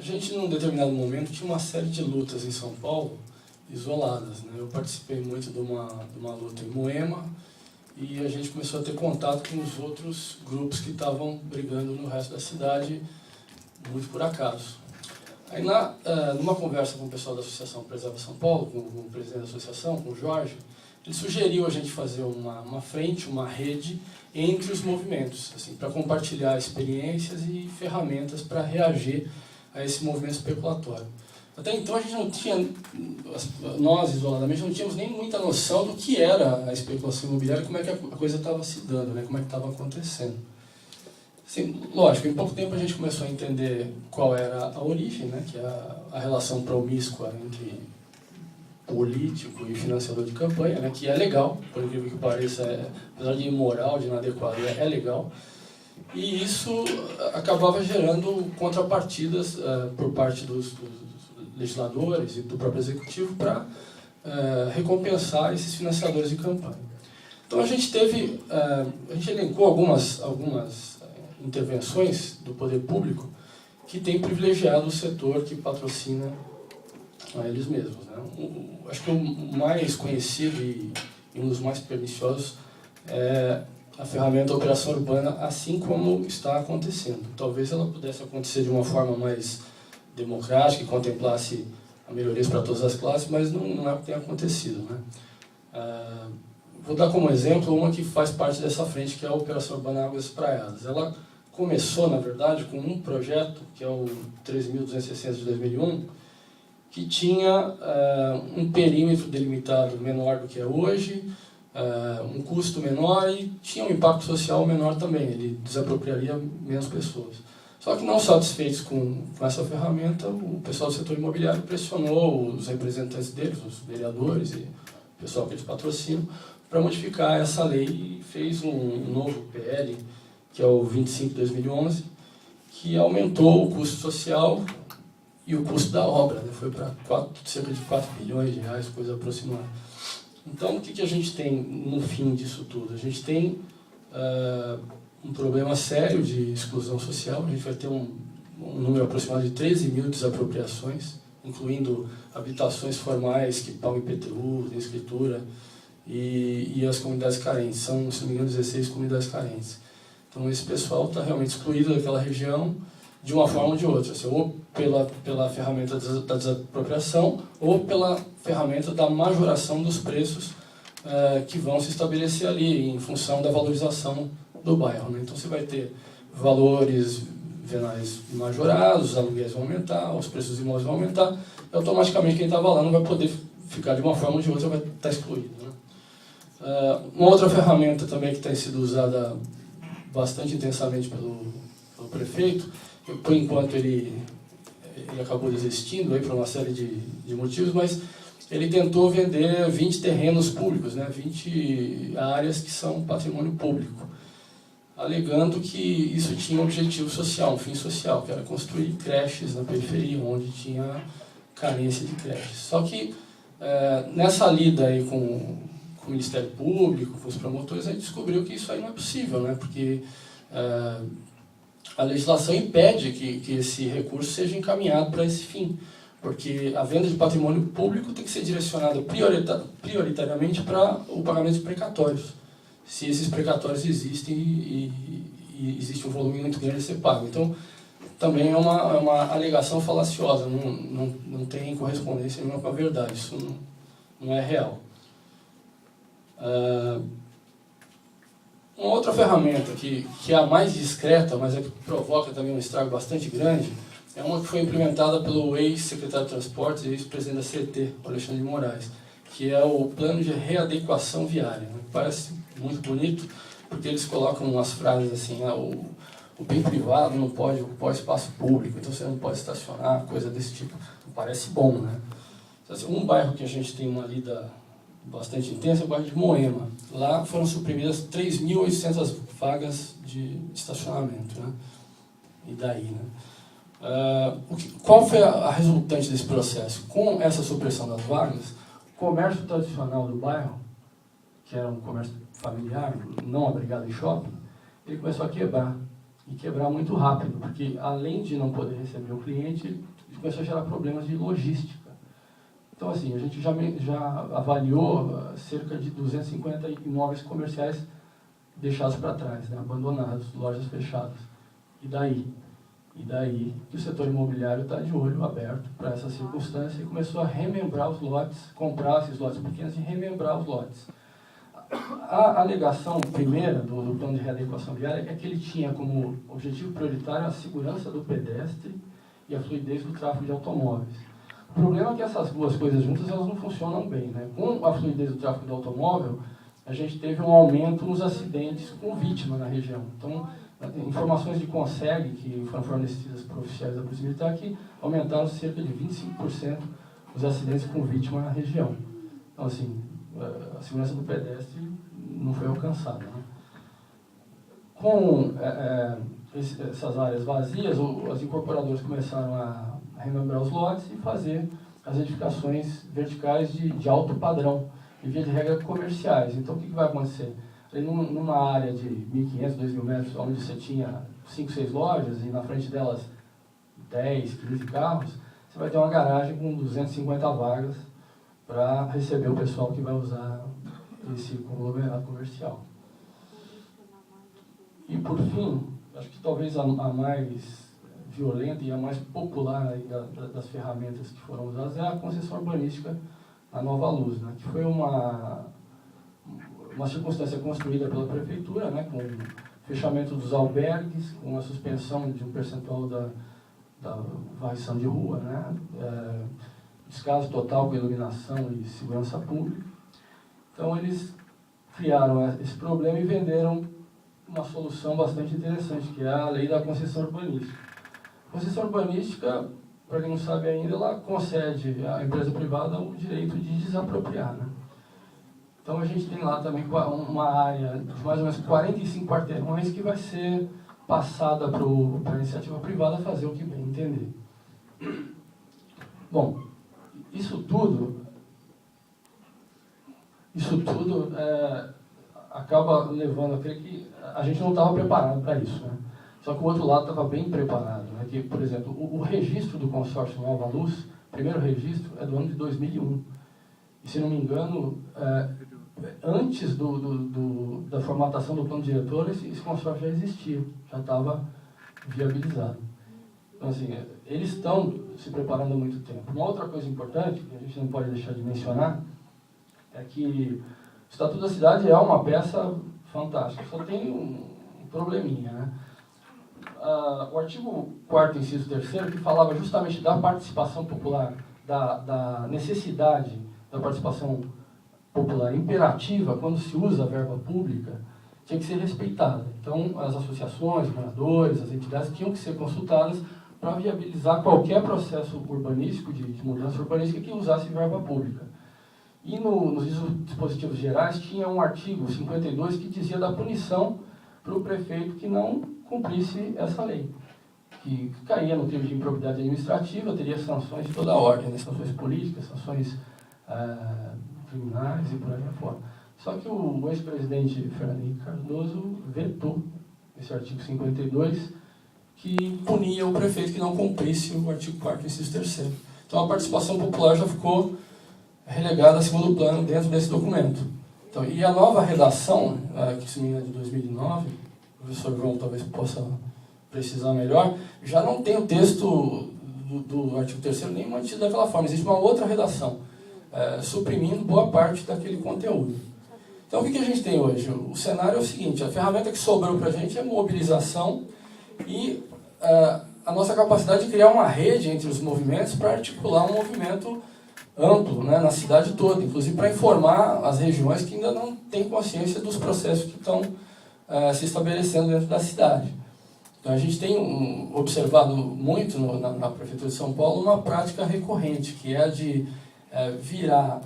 gente, num determinado momento, tinha uma série de lutas em São Paulo, isoladas, né? Eu participei muito de uma luta em Moema, e a gente começou a ter contato com os outros grupos que estavam brigando no resto da cidade, muito por acaso. Aí, numa conversa com o pessoal da Associação Preserva São Paulo, com o presidente da associação, com o Jorge, ele sugeriu a gente fazer uma frente, uma rede entre os movimentos, assim, para compartilhar experiências e ferramentas para reagir a esse movimento especulatório. Até então a gente não tinha, nós isoladamente não tínhamos nem muita noção do que era a especulação imobiliária, como é que a coisa estava se dando, né, como é que estava acontecendo. Assim, lógico, em pouco tempo a gente começou a entender qual era a origem, né, que é a relação promíscua entre político e financiador de campanha, né, que é legal, por incrível que pareça, apesar de imoral, de inadequado, é legal. E isso acabava gerando contrapartidas por parte dos legisladores e do próprio executivo para recompensar esses financiadores de campanha. Então a gente elencou algumas intervenções do poder público que têm privilegiado o setor que patrocina a eles mesmos, né? Acho que o mais conhecido e um dos mais perniciosos é a ferramenta Operação Urbana, assim como está acontecendo. Talvez ela pudesse acontecer de uma forma mais democrática e contemplasse a melhorias para todas as classes, mas não é o que tem acontecido, né? Vou dar como exemplo uma que faz parte dessa frente, que é a Operação Urbana Águas Espraiadas. Ela começou, na verdade, com um projeto, que é o 13.260 de 2001, que tinha um perímetro delimitado menor do que é hoje, um custo menor e tinha um impacto social menor também, ele desapropriaria menos pessoas. Só que não satisfeitos com essa ferramenta, o pessoal do setor imobiliário pressionou os representantes deles, os vereadores e o pessoal que eles patrocinam, para modificar essa lei e fez um novo PL, que é o 25 de 2011, que aumentou o custo social e o custo da obra, né? Foi para cerca de 4 bilhões de reais, coisa aproximada. Então, o que a gente tem no fim disso tudo? A gente tem um problema sério de exclusão social. A gente vai ter um número aproximado de 13 mil desapropriações, incluindo habitações formais que pagam IPTU, tem escritura, e as comunidades carentes. São, se não me engano, 16 comunidades carentes. Então, esse pessoal está realmente excluído daquela região de uma forma ou de outra, assim, ou pela ferramenta da desapropriação ou pela ferramenta da majoração dos preços que vão se estabelecer ali em função da valorização do bairro, né? Então você vai ter valores venais majorados, os aluguéis vão aumentar, os preços dos imóveis vão aumentar, e automaticamente quem estava lá não vai poder ficar de uma forma ou de outra, vai estar excluído, né? Uma outra ferramenta também que tem sido usada bastante intensamente pelo prefeito, por enquanto ele acabou desistindo aí por uma série de motivos, mas ele tentou vender 20 terrenos públicos, né, 20 áreas que são patrimônio público, alegando que isso tinha um objetivo social, um fim social, que era construir creches na periferia, onde tinha carência de creches. Só que nessa lida aí com o Ministério Público, com os promotores, a gente descobriu que isso aí não é possível, né, porque a legislação impede que esse recurso seja encaminhado para esse fim, porque a venda de patrimônio público tem que ser direcionada prioritariamente para o pagamento de precatórios, se esses precatórios existem e existe um volume muito grande a ser pago. Então, também é uma alegação falaciosa, não tem correspondência nenhuma com a verdade, isso não é real. Uma outra ferramenta que é a mais discreta, mas é que provoca também um estrago bastante grande, é uma que foi implementada pelo ex-secretário de Transportes e ex-presidente da CET, Alexandre de Moraes, que é o Plano de Readequação Viária, né? Parece muito bonito, porque eles colocam umas frases assim, o bem privado não pode ocupar espaço público, então você não pode estacionar, coisa desse tipo. Parece bom, né? Um bairro que a gente tem uma lida bastante intensa é o bairro de Moema. Lá foram suprimidas 3.800 vagas de estacionamento, né? E daí, né? Qual foi a resultante desse processo? Com essa supressão das vagas, o comércio tradicional do bairro, que era um comércio familiar, não abrigado em shopping, ele começou a quebrar. e quebrar muito rápido, porque além de não poder receber o cliente, começou a gerar problemas de logística. Então, assim, a gente já avaliou cerca de 250 imóveis comerciais deixados para trás, né, abandonados, lojas fechadas. E daí? E daí que o setor imobiliário está de olho aberto para essa circunstância e começou a remembrar os lotes, comprar esses lotes pequenos e remembrar os lotes. A alegação primeira do plano de readequação viária é que ele tinha como objetivo prioritário a segurança do pedestre e a fluidez do tráfego de automóveis. O problema é que essas duas coisas juntas elas não funcionam bem, né? Com a fluidez do tráfego do automóvel, a gente teve um aumento nos acidentes com vítima na região. Então, informações de CONSEG, que foram fornecidas por oficiais da Polícia Militar, que aumentaram cerca de 25% os acidentes com vítima na região. Então, assim, a segurança do pedestre não foi alcançada, né? Com essas áreas vazias, as incorporadoras começaram a remembrar os lotes e fazer as edificações verticais de alto padrão, e via de regra comerciais. Então, o que vai acontecer? Numa área de 1.500, 2.000 metros, onde você tinha 5, 6 lojas, e na frente delas 10, 15 carros, você vai ter uma garagem com 250 vagas para receber o pessoal que vai usar esse conglomerado comercial. E, por fim, acho que talvez a mais violenta e a mais popular aí das ferramentas que foram usadas é a concessão urbanística na Nova Luz, né, que foi uma circunstância construída pela prefeitura, né, com o fechamento dos albergues, com a suspensão de um percentual da varrição de rua, né, descaso total com iluminação e segurança pública. Então, eles criaram esse problema e venderam uma solução bastante interessante, que é a lei da concessão urbanística. A concessão urbanística, para quem não sabe ainda, ela concede à empresa privada o direito de desapropriar, né? Então, a gente tem lá também uma área de mais ou menos 45 quarteirões que vai ser passada para a iniciativa privada fazer o que bem entender. Bom, isso tudo acaba levando a crer que a gente não estava preparado para isso, né? Só que o outro lado estava bem preparado, né? Que, por exemplo, o registro do consórcio Nova Luz, o primeiro registro, é do ano de 2001. E, se não me engano, antes da formatação do plano diretor, esse consórcio já existia, já estava viabilizado. Então, assim, eles estão se preparando há muito tempo. Uma outra coisa importante, que a gente não pode deixar de mencionar, é que o Estatuto da Cidade é uma peça fantástica, só tem um probleminha, né? O artigo 4º, inciso 3º, que falava justamente da participação popular, da necessidade da participação popular imperativa, quando se usa a verba pública, tinha que ser respeitada. Então, as associações, os moradores, as entidades tinham que ser consultadas para viabilizar qualquer processo urbanístico, de mudança urbanística, que usasse verba pública. E nos dispositivos gerais tinha um artigo 52 que dizia da punição para o prefeito que não cumprisse essa lei, que caía no crime de improbidade administrativa, teria sanções de toda a ordem, né? Sanções políticas, sanções criminais e por aí afora. Só que o ex-presidente Fernando Henrique Cardoso vetou esse artigo 52, que punia o prefeito que não cumprisse o artigo 4º, inciso 3º. Então a participação popular já ficou relegada a segundo plano dentro desse documento. Então, e a nova redação, que se me engano é de 2009, o professor João talvez possa precisar melhor, já não tem o texto do artigo 3º nem mantido daquela forma. Existe uma outra redação, suprimindo boa parte daquele conteúdo. Então, o que a gente tem hoje? O cenário é o seguinte: a ferramenta que sobrou para a gente é mobilização e a nossa capacidade de criar uma rede entre os movimentos para articular um movimento amplo, né, na cidade toda, inclusive para informar as regiões que ainda não têm consciência dos processos que estão se estabelecendo dentro da cidade. Então, a gente tem observado muito na Prefeitura de São Paulo uma prática recorrente, que é a de virar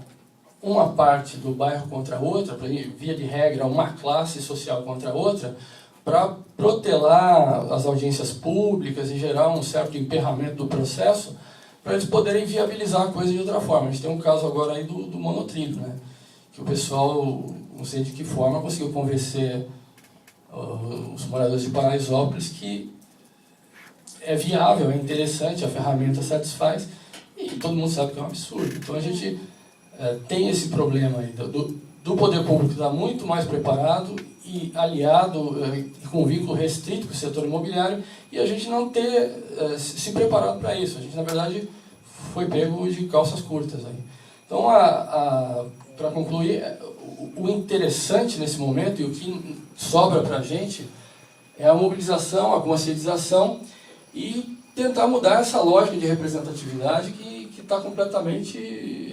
uma parte do bairro contra a outra, via de regra uma classe social contra a outra, para protelar as audiências públicas e gerar um certo emperramento do processo, para eles poderem viabilizar a coisa de outra forma. A gente tem um caso agora aí do monotrilho, né? Que o pessoal, não sei de que forma, conseguiu convencer os moradores de Paraisópolis, que é viável, é interessante, a ferramenta satisfaz, e todo mundo sabe que é um absurdo. Então a gente tem esse problema aí do poder público estar muito mais preparado e aliado com um vínculo restrito com o setor imobiliário, e a gente não ter se preparado para isso. A gente, na verdade, foi pego de calças curtas aí. Então, para concluir, o interessante nesse momento e o que sobra para a gente é a mobilização, a conscientização e tentar mudar essa lógica de representatividade que está completamente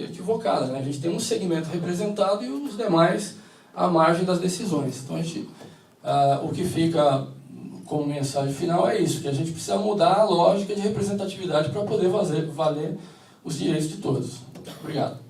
equivocada, né? A gente tem um segmento representado e os demais à margem das decisões. Então, o que fica como mensagem final é isso, que a gente precisa mudar a lógica de representatividade para poder valer os direitos de todos. Obrigado.